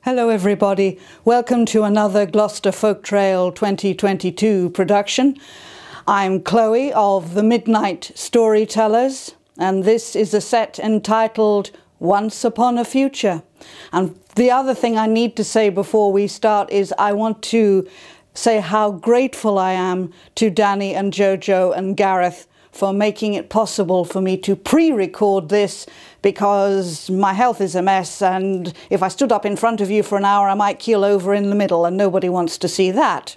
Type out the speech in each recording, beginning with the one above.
Hello everybody, welcome to another Gloucester Folk Trail 2022 production. I'm Chloe of the Midnight Storytellers, and this is a set entitled Once Upon a Future. And the other thing I need to say before we start is I want to say how grateful I am to Danny and Jojo and Gareth for making it possible for me to pre-record this, because my health is a mess, and if I stood up in front of you for an hour I might keel over in the middle, and nobody wants to see that.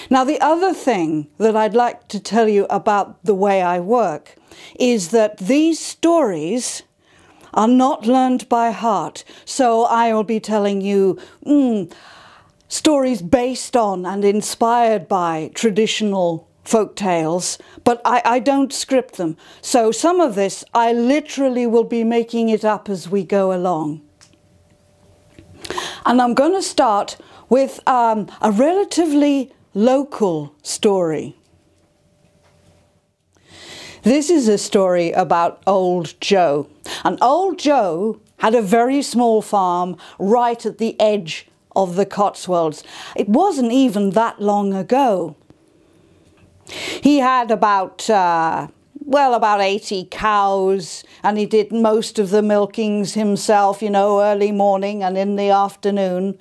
Now, the other thing that I'd like to tell you about the way I work is that these stories are not learned by heart. So I will be telling you stories based on and inspired by traditional folk tales, but I don't script them. So some of this I literally will be making it up as we go along. And I'm going to start with a relatively local story. This is a story about Old Joe. And Old Joe had a very small farm right at the edge of the Cotswolds. It wasn't even that long ago. He had about 80 cows, and he did most of the milkings himself, you know, early morning and in the afternoon.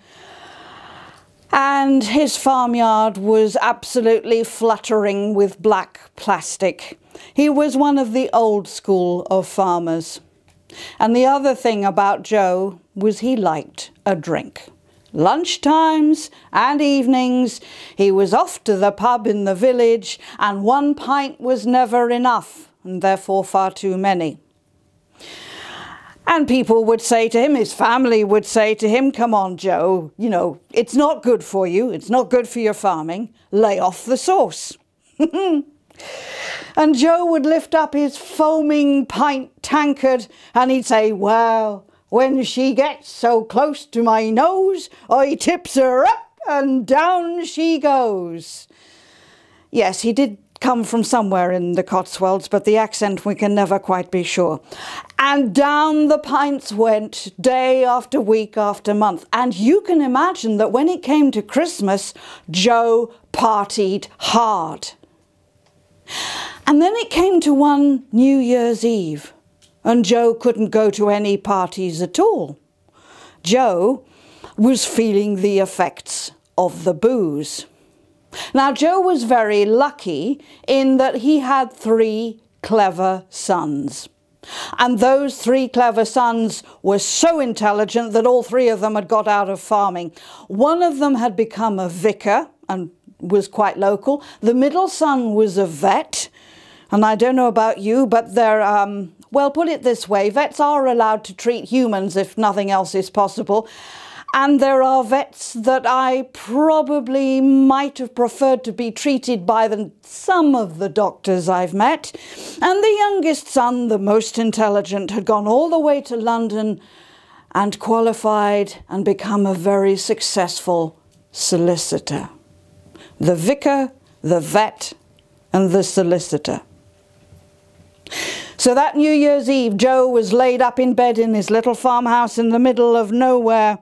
And his farmyard was absolutely fluttering with black plastic. He was one of the old school of farmers. And the other thing about Joe was he liked a drink. Lunchtimes and evenings, he was off to the pub in the village, and one pint was never enough, and therefore far too many. And people would say to him, his family would say to him, "Come on, Joe, you know, it's not good for you, it's not good for your farming, lay off the sauce." And Joe would lift up his foaming pint tankard and he'd say, "Well, when she gets so close to my nose, I tips her up and down she goes." Yes, he did come from somewhere in the Cotswolds, but the accent we can never quite be sure. And down the pints went, day after week after month. And you can imagine that when it came to Christmas, Joe partied hard. And then it came to one New Year's Eve, and Joe couldn't go to any parties at all. Joe was feeling the effects of the booze. Now, Joe was very lucky in that he had 3 clever sons. And those 3 clever sons were so intelligent that all 3 of them had got out of farming. One of them had become a vicar and was quite local. The middle son was a vet. And I don't know about you, but they're, well, put it this way, vets are allowed to treat humans if nothing else is possible. And there are vets that I probably might have preferred to be treated by than some of the doctors I've met. And the youngest son, the most intelligent, had gone all the way to London and qualified and become a very successful solicitor. The vicar, the vet, and the solicitor. So that New Year's Eve, Joe was laid up in bed in his little farmhouse in the middle of nowhere.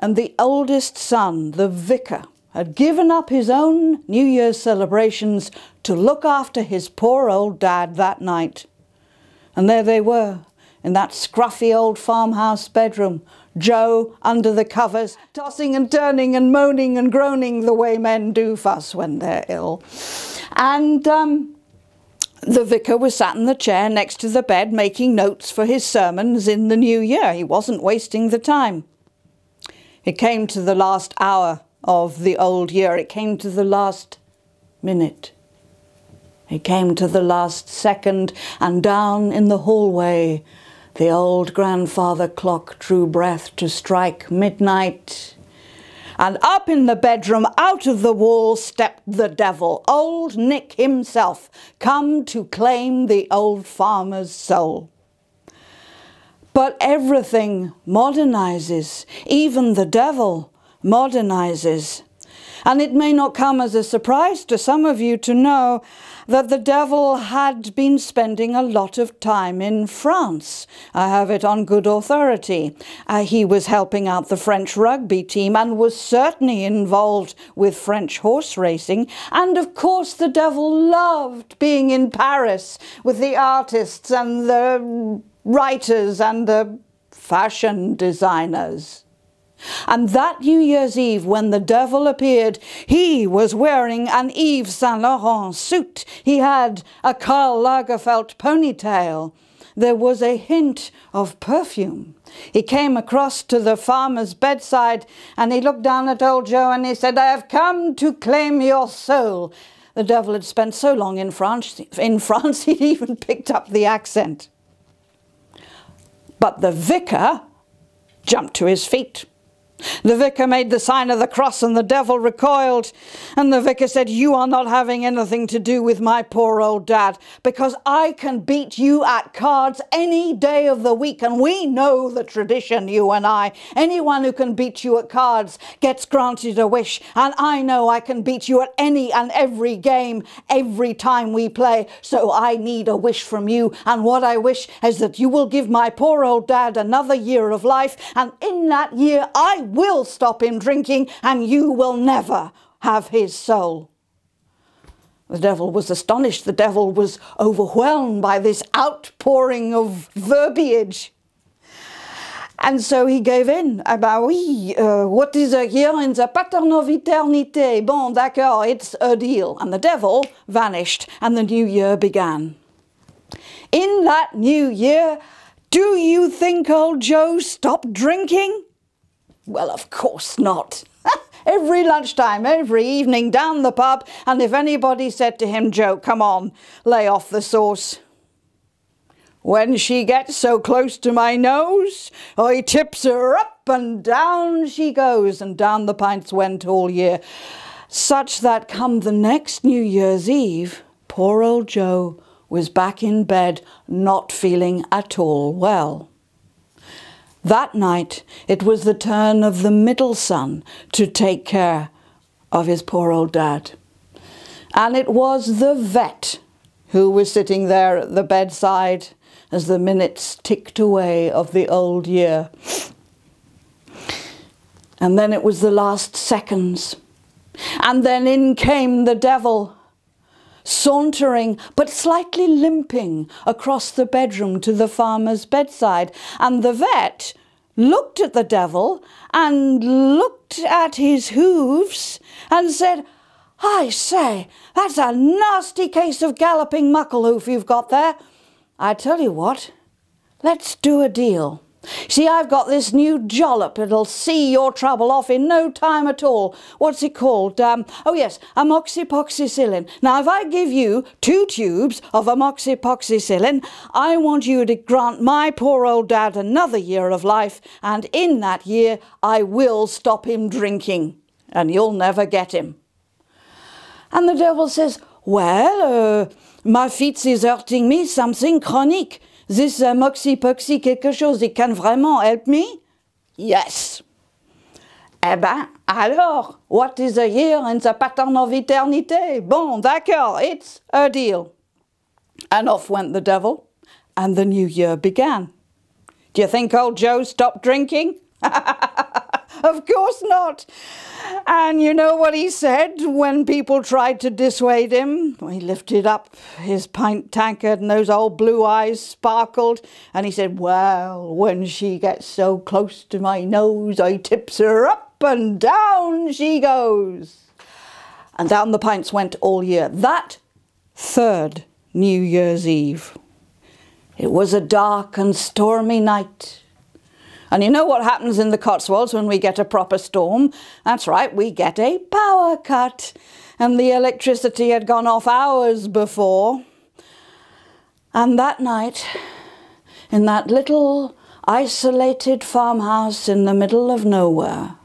And the oldest son, the vicar, had given up his own New Year's celebrations to look after his poor old dad that night. And there they were, in that scruffy old farmhouse bedroom, Joe under the covers, tossing and turning and moaning and groaning the way men do fuss when they're ill. And the vicar was sat in the chair next to the bed making notes for his sermons in the new year. He wasn't wasting the time. It came to the last hour of the old year. It came to the last minute. It came to the last second, and down in the hallway, the old grandfather clock drew breath to strike midnight. And up in the bedroom, out of the wall, stepped the devil, old Nick himself, come to claim the old farmer's soul. But everything modernizes, even the devil modernizes. And it may not come as a surprise to some of you to know that the devil had been spending a lot of time in France. I have it on good authority. He was helping out the French rugby team and was certainly involved with French horse racing. And of course the devil loved being in Paris with the artists and the writers and the fashion designers. And that New Year's Eve, when the devil appeared, he was wearing an Yves Saint Laurent suit. He had a Karl Lagerfeld ponytail. There was a hint of perfume. He came across to the farmer's bedside and he looked down at old Joe and he said, "I have come to claim your soul." The devil had spent so long in France he'd even picked up the accent. But the vicar jumped to his feet. The vicar made the sign of the cross and the devil recoiled. And the vicar said, "You are not having anything to do with my poor old dad, because I can beat you at cards any day of the week. And we know the tradition, you and I. Anyone who can beat you at cards gets granted a wish. And I know I can beat you at any and every game, every time we play. So I need a wish from you. And what I wish is that you will give my poor old dad another year of life. And in that year, I will stop him drinking and you will never have his soul." The devil was astonished. The devil was overwhelmed by this outpouring of verbiage. And so he gave in. "Ah bah oui, what is a year in the pattern of eternité? Bon, d'accord, it's a deal." And the devil vanished and the new year began. In that new year, do you think old Joe stopped drinking? Well, of course not. Every lunchtime, every evening, down the pub, and if anybody said to him, "Joe, come on, lay off the sauce. When she gets so close to my nose, I tips her up and down she goes," and down the pints went all year. Such that come the next New Year's Eve, poor old Joe was back in bed, not feeling at all well. That night, it was the turn of the middle son to take care of his poor old dad. And it was the vet who was sitting there at the bedside as the minutes ticked away of the old year. And then it was the last seconds. And then in came the devil, sauntering but slightly limping across the bedroom to the farmer's bedside. And the vet looked at the devil and looked at his hooves and said, "I say, that's a nasty case of galloping mucklehoof you've got there. I tell you what, let's do a deal. See, I've got this new jollop. It'll see your trouble off in no time at all. What's it called? Oh yes, amoxicillin. Now, if I give you 2 tubes of amoxicillin, I want you to grant my poor old dad another year of life, and in that year, I will stop him drinking, and you'll never get him." And the devil says, "Well, my feet is hurting me, something chronic. This moxie-poxy quelque chose, it can vraiment help me?" "Yes." "Eh ben, alors, what is a year in the pattern of eternité? Bon, d'accord, it's a deal." And off went the devil, and the new year began. Do you think old Joe stopped drinking? Of course not. And you know what he said when people tried to dissuade him? He lifted up his pint tankard and those old blue eyes sparkled. And he said, "Well, when she gets so close to my nose, I tips her up and down she goes." And down the pints went all year. That third New Year's Eve. It was a dark and stormy night. And you know what happens in the Cotswolds when we get a proper storm? That's right, we get a power cut. And the electricity had gone off hours before. And that night, in that little isolated farmhouse in the middle of nowhere,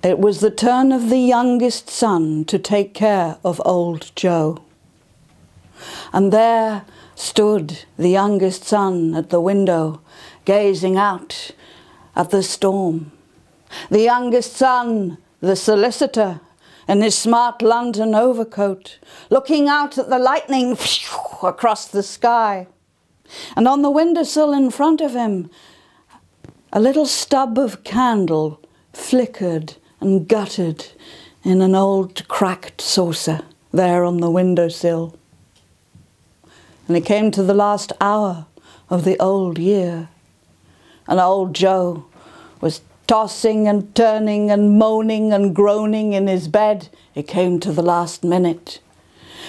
it was the turn of the youngest son to take care of old Joe. And there stood the youngest son at the window, gazing out at the storm. The youngest son the solicitor in his smart London overcoat, looking out at the lightning across the sky. And on the windowsill in front of him, a little stub of candle flickered and guttered in an old cracked saucer there on the windowsill. And it came to the last hour of the old year, and old Joe was tossing and turning and moaning and groaning in his bed. It came to the last minute.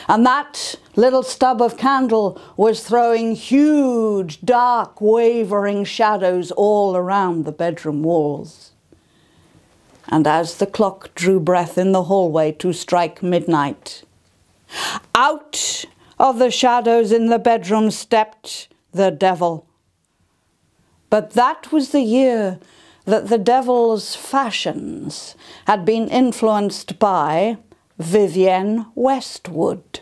And that little stub of candle was throwing huge, dark, wavering shadows all around the bedroom walls. And as the clock drew breath in the hallway to strike midnight, out of the shadows in the bedroom stepped the devil. But that was the year that the devil's fashions had been influenced by Vivienne Westwood.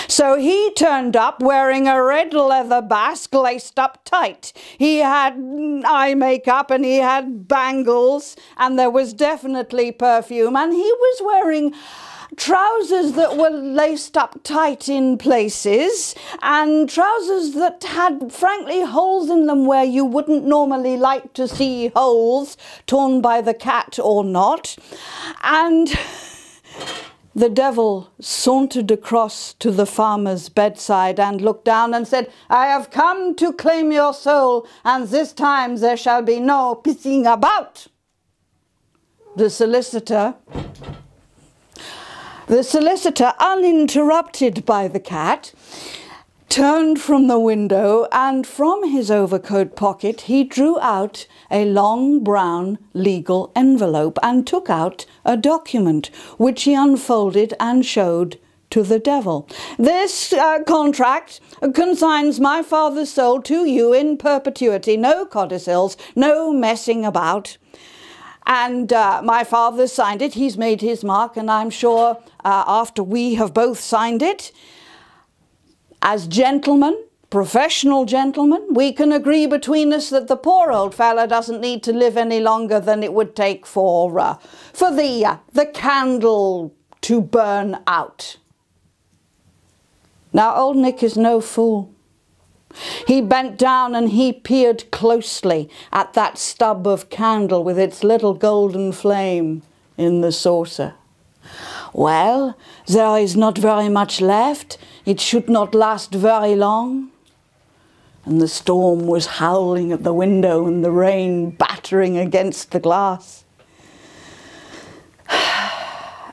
So he turned up wearing a red leather basque laced up tight. He had eye makeup and he had bangles, and there was definitely perfume, and he was wearing trousers that were laced up tight in places, and trousers that had, frankly, holes in them where you wouldn't normally like to see holes, torn by the cat or not. And the devil sauntered across to the farmer's bedside and looked down and said, "I have come to claim your soul, and this time there shall be no pissing about." The solicitor, uninterrupted by the cat, turned from the window, and from his overcoat pocket he drew out a long brown legal envelope and took out a document, which he unfolded and showed to the devil. "This contract consigns my father's soul to you in perpetuity, no codicils, no messing about. And my father signed it, he's made his mark, and I'm sure after we have both signed it, as gentlemen, professional gentlemen, we can agree between us that the poor old fella doesn't need to live any longer than it would take for the candle to burn out." Now, old Nick is no fool. He bent down and he peered closely at that stub of candle with its little golden flame in the saucer. "Well, there is not very much left. It should not last very long." And the storm was howling at the window and the rain battering against the glass.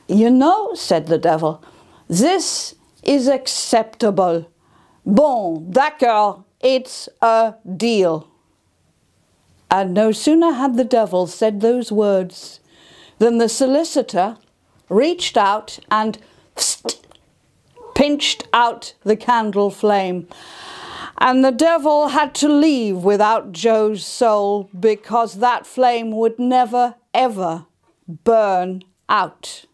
"You know," said the devil, "this is acceptable. Bon, d'accord, it's a deal." And no sooner had the devil said those words than the solicitor reached out and pinched out the candle flame. And the devil had to leave without Joe's soul, because that flame would never, ever burn out.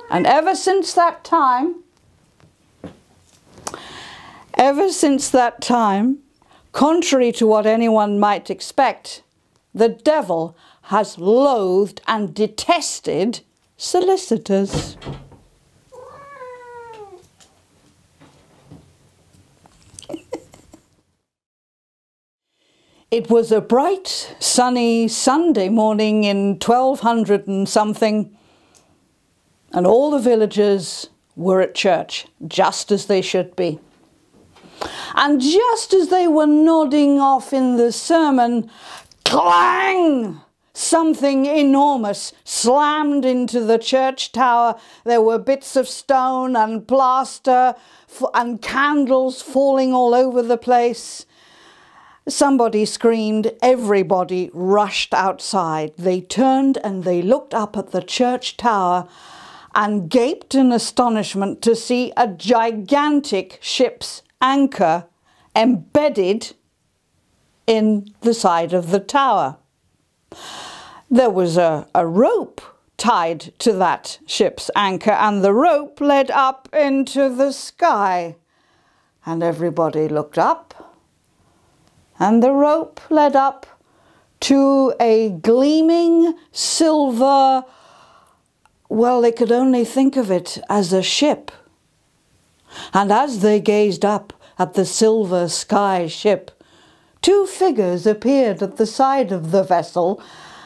And ever since that time, contrary to what anyone might expect, the devil has loathed and detested solicitors. It was a bright, sunny Sunday morning in 1200 and something, and all the villagers were at church, just as they should be. And just as they were nodding off in the sermon, clang! Something enormous slammed into the church tower. There were bits of stone and plaster and candles falling all over the place. Somebody screamed. Everybody rushed outside. They turned and they looked up at the church tower and gaped in astonishment to see a gigantic ship's anchor embedded in the side of the tower. There was a rope tied to that ship's anchor, and the rope led up into the sky. And everybody looked up, and the rope led up to a gleaming silver, well, they could only think of it as a ship. And as they gazed up at the silver sky ship, two figures appeared at the side of the vessel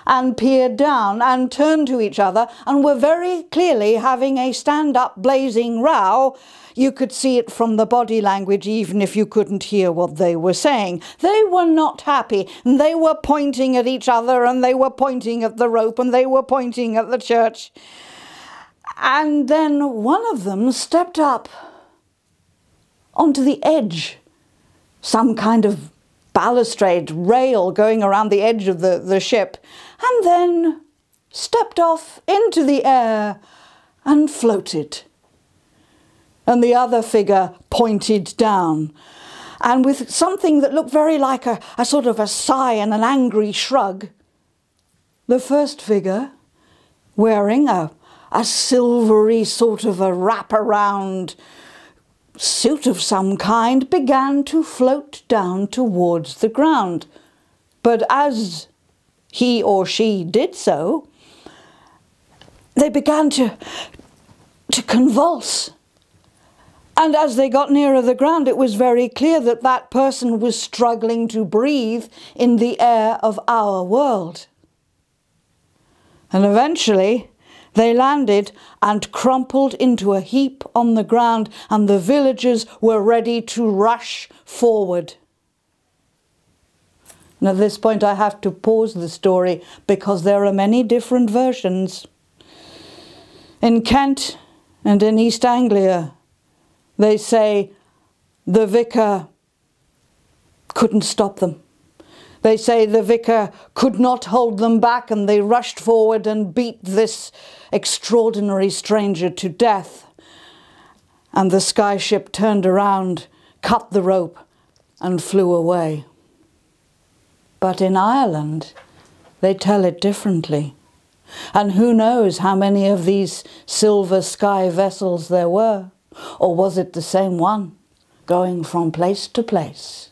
and peered down and turned to each other and were very clearly having a stand-up blazing row. You could see it from the body language even if you couldn't hear what they were saying. They were not happy. They were pointing at each other and they were pointing at the rope and they were pointing at the church. And then one of them stepped up onto the edge, some kind of balustrade rail going around the edge of the ship, and then stepped off into the air and floated. And the other figure pointed down, and with something that looked very like a sort of a sigh and an angry shrug, the first figure, wearing a silvery sort of a wraparound suit of some kind, began to float down towards the ground. But as he or she did so, they began to convulse. And as they got nearer the ground, it was very clear that that person was struggling to breathe in the air of our world. And eventually they landed and crumpled into a heap on the ground, and the villagers were ready to rush forward. And at this point I have to pause the story because there are many different versions. In Kent and in East Anglia, they say the vicar couldn't stop them. They say the vicar could not hold them back, and they rushed forward and beat this extraordinary stranger to death. And the skyship turned around, cut the rope, and flew away. But in Ireland, they tell it differently. And who knows how many of these silver sky vessels there were? Or was it the same one, going from place to place?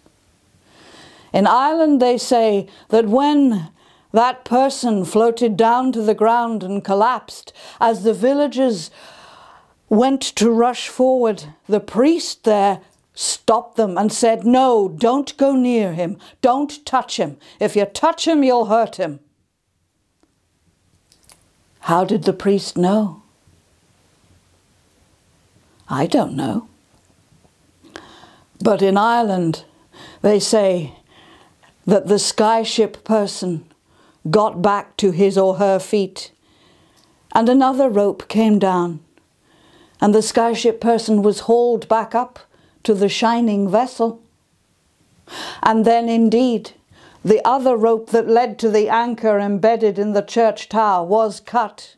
In Ireland, they say that when that person floated down to the ground and collapsed, as the villagers went to rush forward, the priest there stopped them and said, "No, don't go near him. Don't touch him. If you touch him, you'll hurt him." How did the priest know? I don't know. But in Ireland, they say that the skyship person got back to his or her feet, and another rope came down, and the skyship person was hauled back up to the shining vessel. And then indeed, the other rope that led to the anchor embedded in the church tower was cut,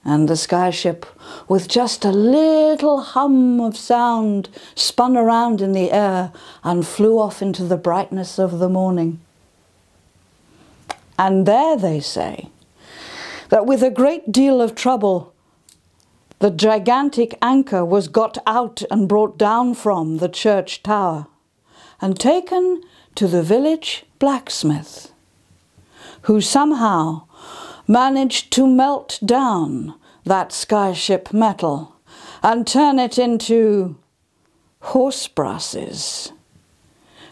and the skyship, with just a little hum of sound, spun around in the air and flew off into the brightness of the morning. And there they say that with a great deal of trouble, the gigantic anchor was got out and brought down from the church tower and taken to the village blacksmith, who somehow managed to melt down that skyship metal and turn it into horse brasses.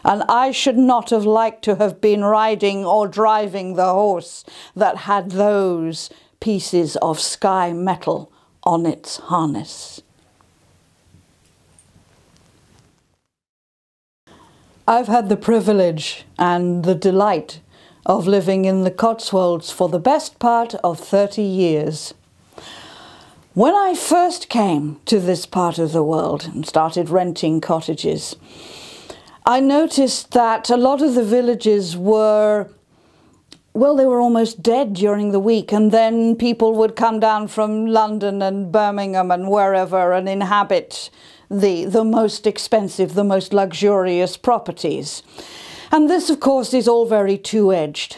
And I should not have liked to have been riding or driving the horse that had those pieces of sky metal on its harness. I've had the privilege and the delight of living in the Cotswolds for the best part of 30 years. When I first came to this part of the world and started renting cottages, I noticed that a lot of the villages were, well, they were almost dead during the week, and then people would come down from London and Birmingham and wherever and inhabit the most expensive, the most luxurious properties. And this, of course, is all very two-edged.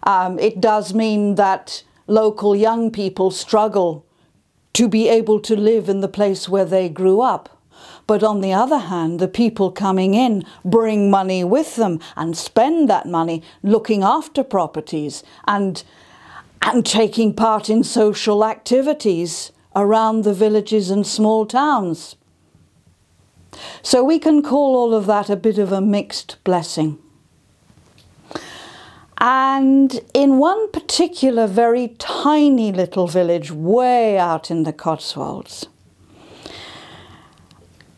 It does mean that local young people struggle to be able to live in the place where they grew up. But on the other hand, the people coming in bring money with them and spend that money looking after properties and taking part in social activities around the villages and small towns. So we can call all of that a bit of a mixed blessing. And in one particular very tiny little village way out in the Cotswolds,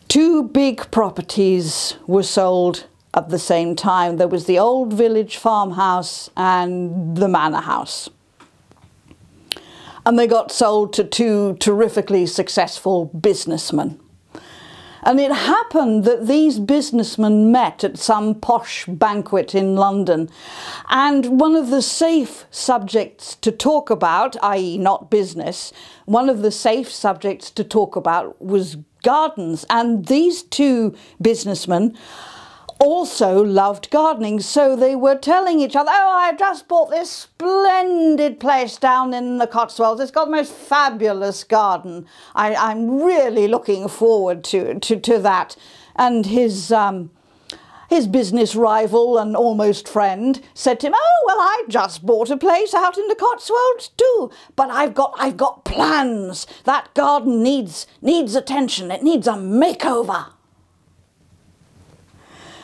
2 big properties were sold at the same time. There was the old village farmhouse and the manor house. And they got sold to 2 terrifically successful businessmen. And it happened that these businessmen met at some posh banquet in London. And one of the safe subjects to talk about, i.e. not business, one of the safe subjects to talk about was gardens. And these 2 businessmen also loved gardening, so they were telling each other, oh, I just bought this splendid place down in the Cotswolds. It's got the most fabulous garden. I'm really looking forward to that. And his business rival and almost friend said to him, oh, well, I just bought a place out in the Cotswolds too, but I've got plans. That garden needs attention. It needs a makeover.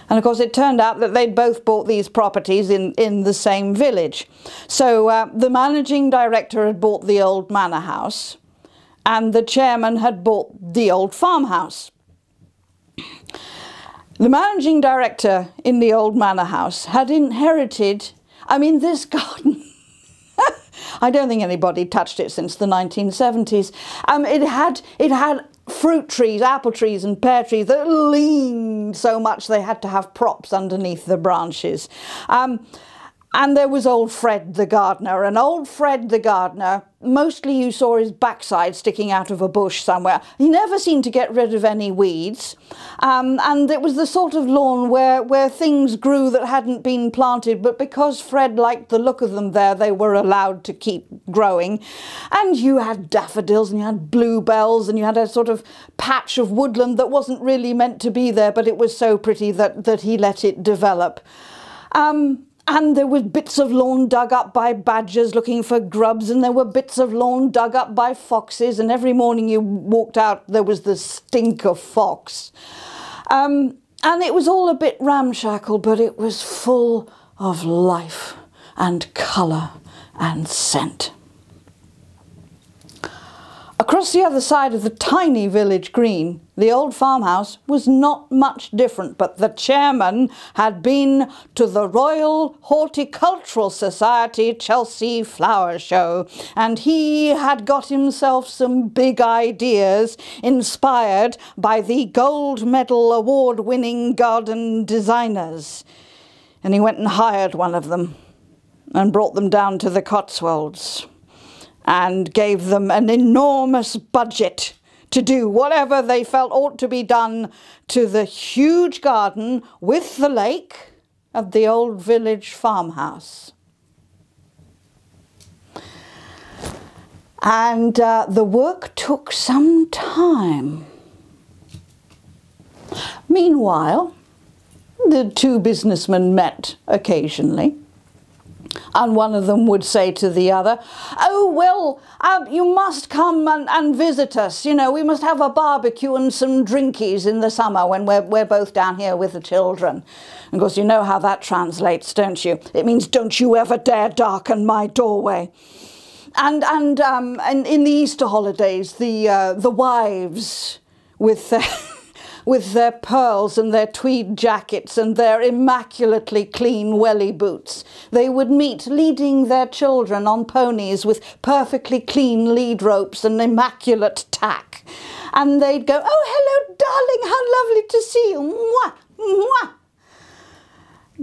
And of course it turned out that they'd both bought these properties in the same village. So the managing director had bought the old manor house and the chairman had bought the old farmhouse. The managing director in the old manor house had inherited, I mean, this garden. I don't think anybody touched it since the 1970s. It had fruit trees, apple trees and pear trees that leaned so much they had to have props underneath the branches. And there was old Fred the gardener, and old Fred the gardener, mostly you saw his backside sticking out of a bush somewhere. He never seemed to get rid of any weeds. And it was the sort of lawn where things grew that hadn't been planted, but because Fred liked the look of them there, they were allowed to keep growing. And you had daffodils and you had bluebells and you had a sort of patch of woodland that wasn't really meant to be there, but it was so pretty that he let it develop. And there were bits of lawn dug up by badgers looking for grubs, and there were bits of lawn dug up by foxes, and every morning you walked out there was the stink of fox. And it was all a bit ramshackle, but it was full of life and colour and scent. Across the other side of the tiny village green, the old farmhouse was not much different, but the chairman had been to the Royal Horticultural Society Chelsea Flower Show, and he had got himself some big ideas inspired by the gold medal award-winning garden designers. And he went and hired one of them and brought them down to the Cotswolds and gave them an enormous budget to do whatever they felt ought to be done to the huge garden with the lake of the old village farmhouse. And the work took some time. Meanwhile, the 2 businessmen met occasionally. And one of them would say to the other, oh, well, you must come and visit us. You know, we must have a barbecue and some drinkies in the summer when we're both down here with the children. And of course, you know how that translates, don't you? It means, don't you ever dare darken my doorway. And in the Easter holidays, the wives with their pearls and their tweed jackets and their immaculately clean welly boots, they would meet leading their children on ponies with perfectly clean lead ropes and immaculate tack. And they'd go, oh, hello, darling, how lovely to see you. Mwah, mwah.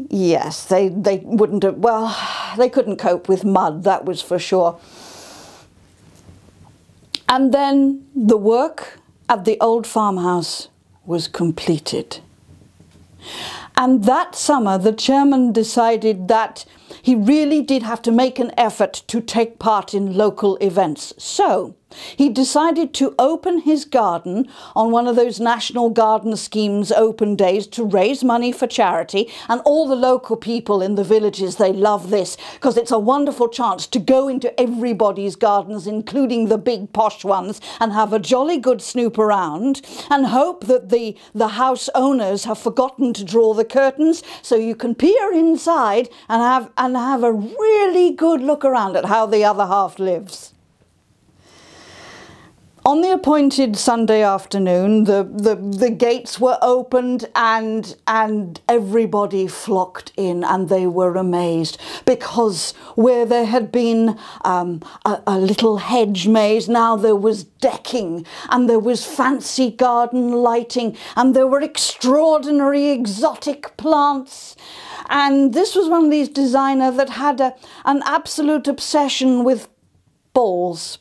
Yes, they wouldn't have, well, they couldn't cope with mud, that was for sure. And then the work at the old farmhouse was completed. And that summer the chairman decided that he really did have to make an effort to take part in local events. So He decided to open his garden on one of those National Garden Scheme's open days to raise money for charity, and all the local people in the villages, they love this because it's a wonderful chance to go into everybody's gardens, including the big posh ones, and have a jolly good snoop around and hope that the house owners have forgotten to draw the curtains so you can peer inside and have a really good look around at how the other half lives. On the appointed Sunday afternoon, the gates were opened and everybody flocked in, and they were amazed because where there had been a little hedge maze, now there was decking and there was fancy garden lighting and there were extraordinary exotic plants. And this was one of these designers that had an absolute obsession with balls.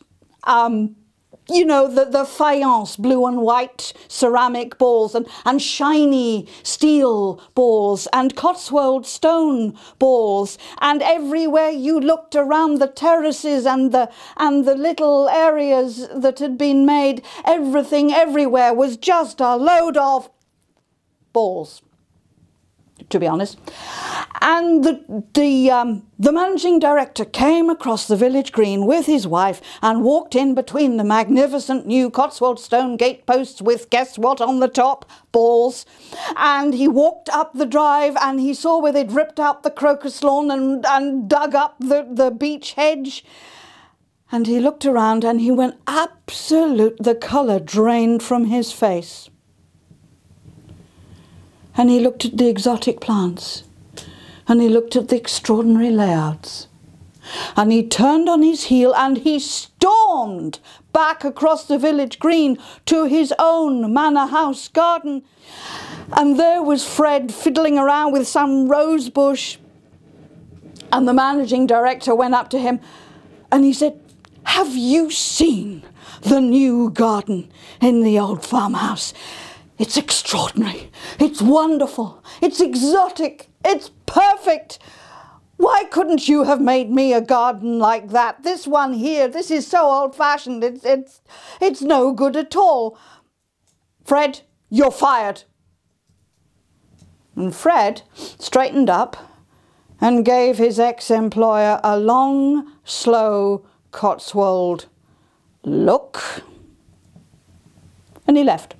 You know, the faience blue and white ceramic balls and shiny steel balls and Cotswold stone balls, and everywhere you looked around the terraces and the little areas that had been made, everything everywhere was just a load of balls, to be honest. And the managing director came across the village green with his wife and walked in between the magnificent new Cotswold stone gateposts with, guess what, on the top? Balls. And he walked up the drive and he saw where they'd ripped out the crocus lawn and dug up the beech hedge. And he looked around and he went absolute, the colour drained from his face. And he looked at the exotic plants, and he looked at the extraordinary layouts, and he turned on his heel and he stormed back across the village green to his own manor house garden. And there was Fred fiddling around with some rose bush, and the managing director went up to him and he said, "Have you seen the new garden in the old farmhouse? It's extraordinary, it's wonderful, it's exotic, it's perfect. Why couldn't you have made me a garden like that? This one here, this is so old-fashioned, it's no good at all. Fred, you're fired." And Fred straightened up and gave his ex-employer a long, slow Cotswold look, and he left.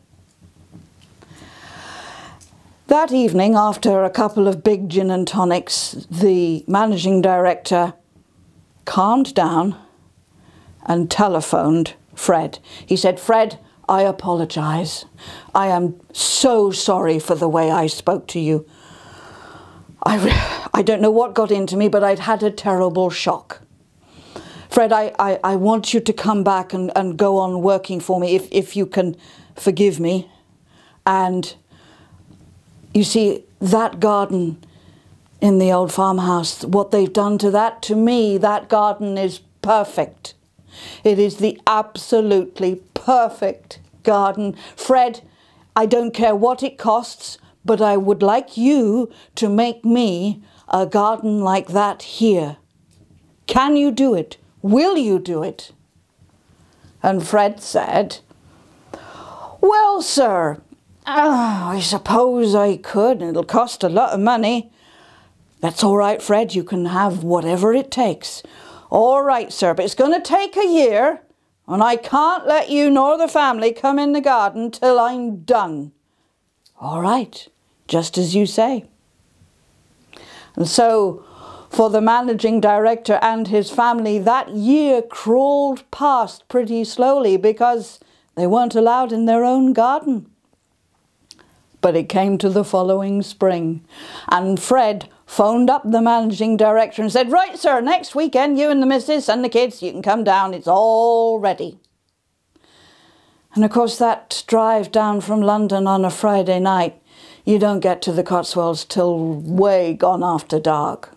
That evening, after a couple of big gin and tonics, the managing director calmed down and telephoned Fred. He said, "Fred, I apologise. I am so sorry for the way I spoke to you. I don't know what got into me, but I'd had a terrible shock. Fred, I want you to come back and go on working for me if you can forgive me. And you see, that garden in the old farmhouse, what they've done to that, to me, that garden is perfect. It is the absolutely perfect garden. Fred, I don't care what it costs, but I would like you to make me a garden like that here. Can you do it? Will you do it?" And Fred said, "Well, sir, I suppose I could. It'll cost a lot of money." "That's all right, Fred. You can have whatever it takes." "All right, sir, but it's going to take a year, and I can't let you nor the family come in the garden till I'm done." "All right, just as you say." And so, for the managing director and his family, that year crawled past pretty slowly because they weren't allowed in their own garden. But it came to the following spring, and Fred phoned up the managing director and said, "Right, sir, next weekend, you and the missus and the kids, you can come down. It's all ready." And of course, that drive down from London on a Friday night, you don't get to the Cotswolds till way gone after dark.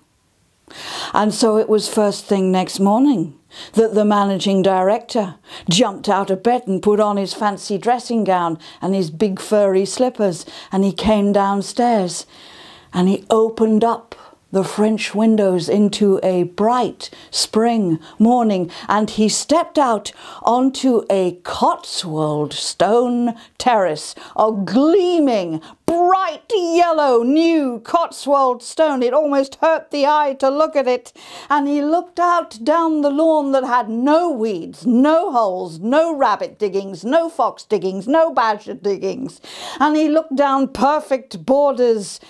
And so it was first thing next morning that the managing director jumped out of bed and put on his fancy dressing gown and his big furry slippers, and he came downstairs and he opened up the French windows into a bright spring morning, and he stepped out onto a Cotswold stone terrace, a gleaming, bright yellow new Cotswold stone. It almost hurt the eye to look at it. And he looked out down the lawn that had no weeds, no holes, no rabbit diggings, no fox diggings, no badger diggings. And he looked down perfect borders,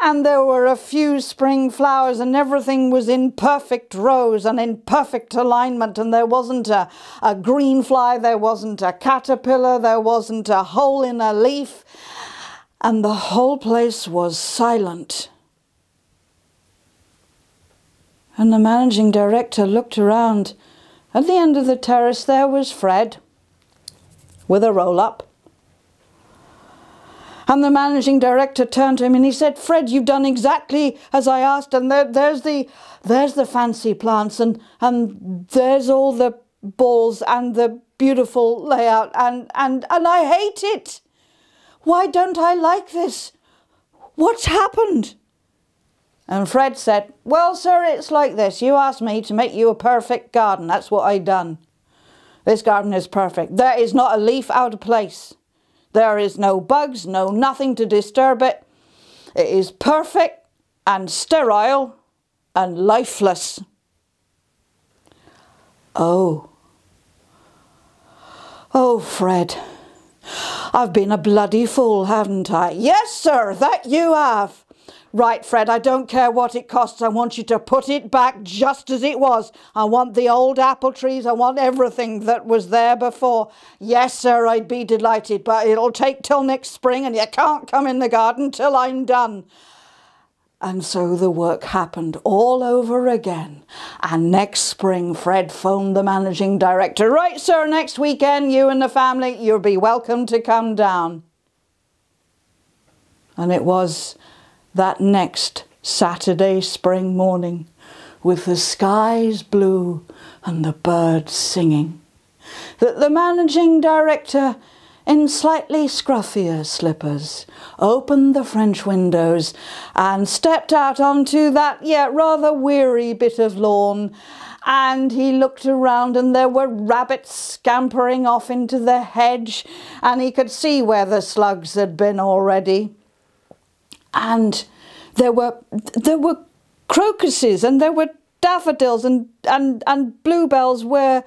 and there were a few spring flowers, and everything was in perfect rows and in perfect alignment, and there wasn't a green fly, there wasn't a caterpillar, there wasn't a hole in a leaf, and the whole place was silent. And the managing director looked around. At the end of the terrace there was Fred with a roll-up. And the managing director turned to him and he said, "Fred, you've done exactly as I asked, and there's the fancy plants, and there's all the balls and the beautiful layout, and I hate it. Why don't I like this? What's happened?" And Fred said, "Well, sir, it's like this. You asked me to make you a perfect garden. That's what I done. This garden is perfect. There is not a leaf out of place. There is no bugs, no nothing to disturb it. It is perfect and sterile and lifeless." Oh, Fred, I've been a bloody fool, haven't I? Yes, sir, that you have. Right, Fred, I don't care what it costs. I want you to put it back just as it was. I want the old apple trees. I want everything that was there before. Yes, sir, I'd be delighted, but it'll take till next spring, and you can't come in the garden till I'm done. And so the work happened all over again. And next spring, Fred phoned the managing director. "Right, sir, next weekend, you and the family, you'll be welcome to come down." And it was that next Saturday spring morning, with the skies blue and the birds singing, that the managing director, in slightly scruffier slippers, opened the French windows and stepped out onto that yet rather weary bit of lawn. And he looked around, and there were rabbits scampering off into the hedge, and he could see where the slugs had been already. And there were crocuses, and there were daffodils and bluebells where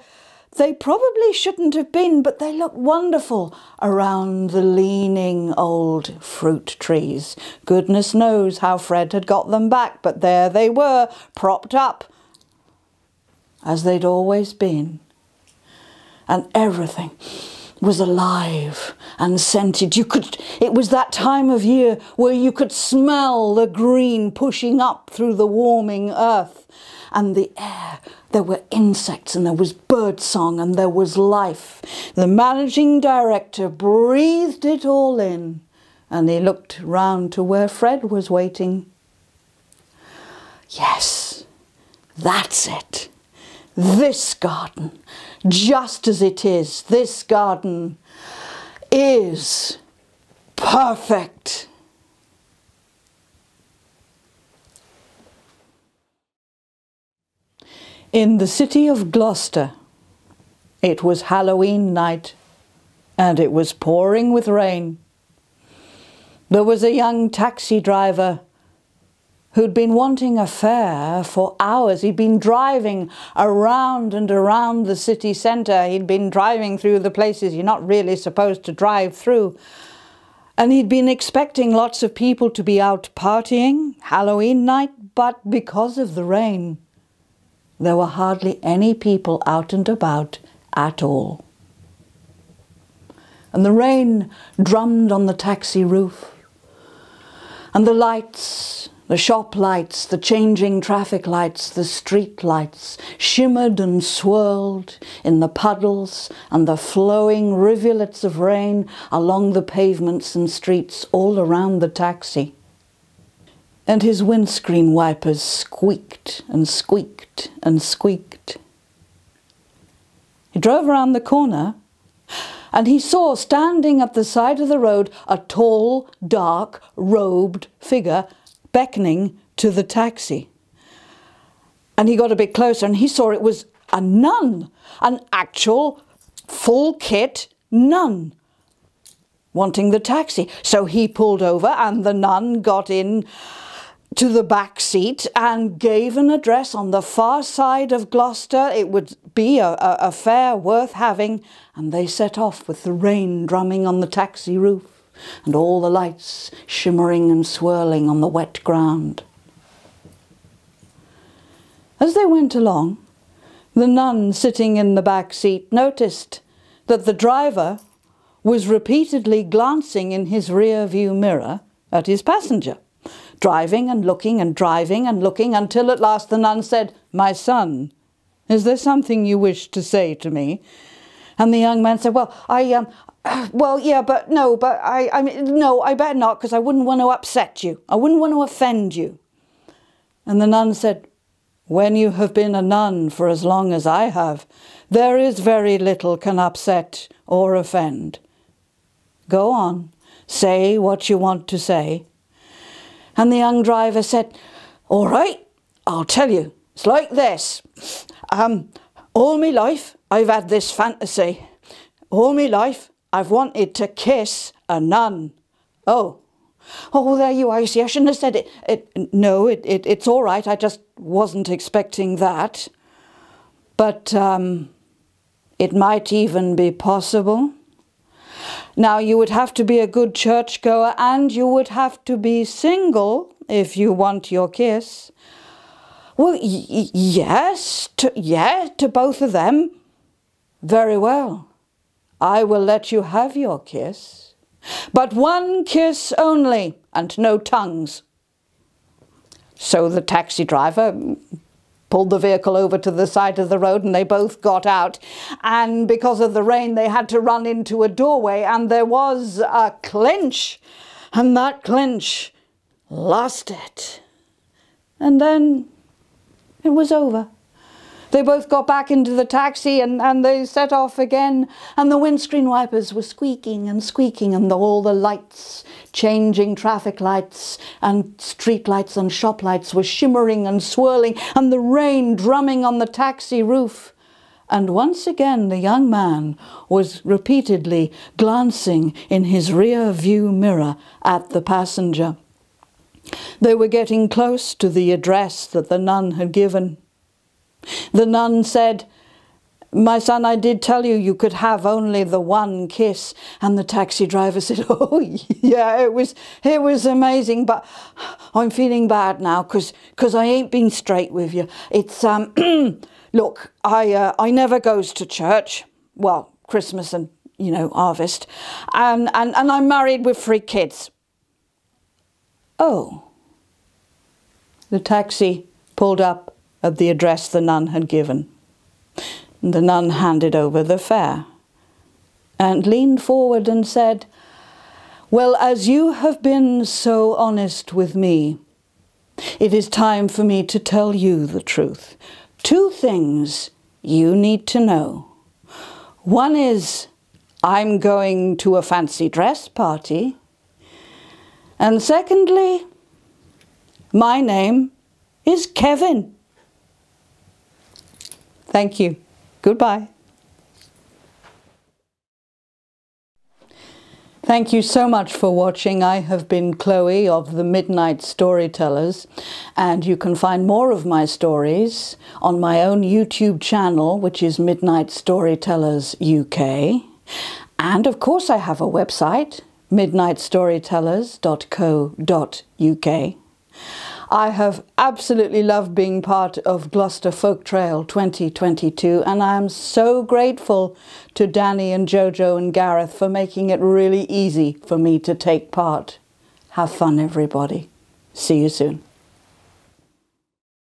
they probably shouldn't have been, but they looked wonderful around the leaning old fruit trees. Goodness knows how Fred had got them back, but there they were, propped up as they'd always been. And everything was alive and scented. It was that time of year where you could smell the green pushing up through the warming earth, and the air. There were insects, and there was bird song, and there was life. The managing director breathed it all in, and he looked round to where Fred was waiting. Yes, that's it. This garden, just as it is, this garden is perfect. In the city of Gloucester, it was Halloween night, and it was pouring with rain. There was a young taxi driver who'd been wanting a fare for hours. He'd been driving around and around the city centre. He'd been driving through the places you're not really supposed to drive through. And he'd been expecting lots of people to be out partying Halloween night, but because of the rain, there were hardly any people out and about at all. And the rain drummed on the taxi roof, and the lights, the shop lights, the changing traffic lights, the street lights shimmered and swirled in the puddles and the flowing rivulets of rain along the pavements and streets all around the taxi. And his windscreen wipers squeaked and squeaked and squeaked. He drove around the corner, and he saw standing at the side of the road a tall, dark, robed figure beckoning to the taxi. And he got a bit closer and he saw it was a nun, an actual full kit nun, wanting the taxi. So he pulled over and the nun got in to the back seat and gave an address on the far side of Gloucester. It would be a fare worth having. And they set off with the rain drumming on the taxi roof and all the lights shimmering and swirling on the wet ground. As they went along, the nun sitting in the back seat noticed that the driver was repeatedly glancing in his rear view mirror at his passenger, driving and looking and driving and looking, until at last the nun said, "My son, is there something you wish to say to me?" And the young man said, "Well, yeah, but no, I better not, because I wouldn't want to upset you. I wouldn't want to offend you." And the nun said, "When you have been a nun for as long as I have, there is very little can upset or offend. Go on, say what you want to say." And the young driver said, "All right, I'll tell you. It's like this. All my life I've had this fantasy. All my life I've wanted to kiss a nun." Oh, there you are. You see, I shouldn't have said it. No, it's all right. I just wasn't expecting that. But it might even be possible. Now, you would have to be a good churchgoer and you would have to be single if you want your kiss. Well, yes, to both of them. Very well. I will let you have your kiss. But one kiss only, and no tongues. So the taxi driver pulled the vehicle over to the side of the road and they both got out. And because of the rain, they had to run into a doorway and there was a clinch. And that clinch lasted. And then it was over. They both got back into the taxi and they set off again, and the windscreen wipers were squeaking and squeaking, and all the lights, changing traffic lights and street lights and shop lights, were shimmering and swirling, and the rain drumming on the taxi roof. And once again the young man was repeatedly glancing in his rear view mirror at the passenger. They were getting close to the address that the nun had given. The nun said, "My son, I did tell you you could have only the one kiss." And the taxi driver said, "Oh, yeah, it was amazing, but I'm feeling bad now because I ain't been straight with you. It's, look, I never goes to church. Well, Christmas and, harvest. And I'm married with 3 kids. Oh. The taxi pulled up at the address the nun had given. The nun handed over the fare and leaned forward and said, "Well, as you have been so honest with me, it is time for me to tell you the truth. 2 things you need to know. One is I'm going to a fancy dress party. And secondly, my name is Kevin." Thank you. Goodbye. Thank you so much for watching. I have been Chloe of the Midnight Storytellers, and you can find more of my stories on my own YouTube channel, which is Midnight Storytellers UK. And of course I have a website, midnightstorytellers.co.uk. I have absolutely loved being part of Gloucester Folk Trail 2022, and I am so grateful to Danny and Jojo and Gareth for making it really easy for me to take part. Have fun, everybody. See you soon.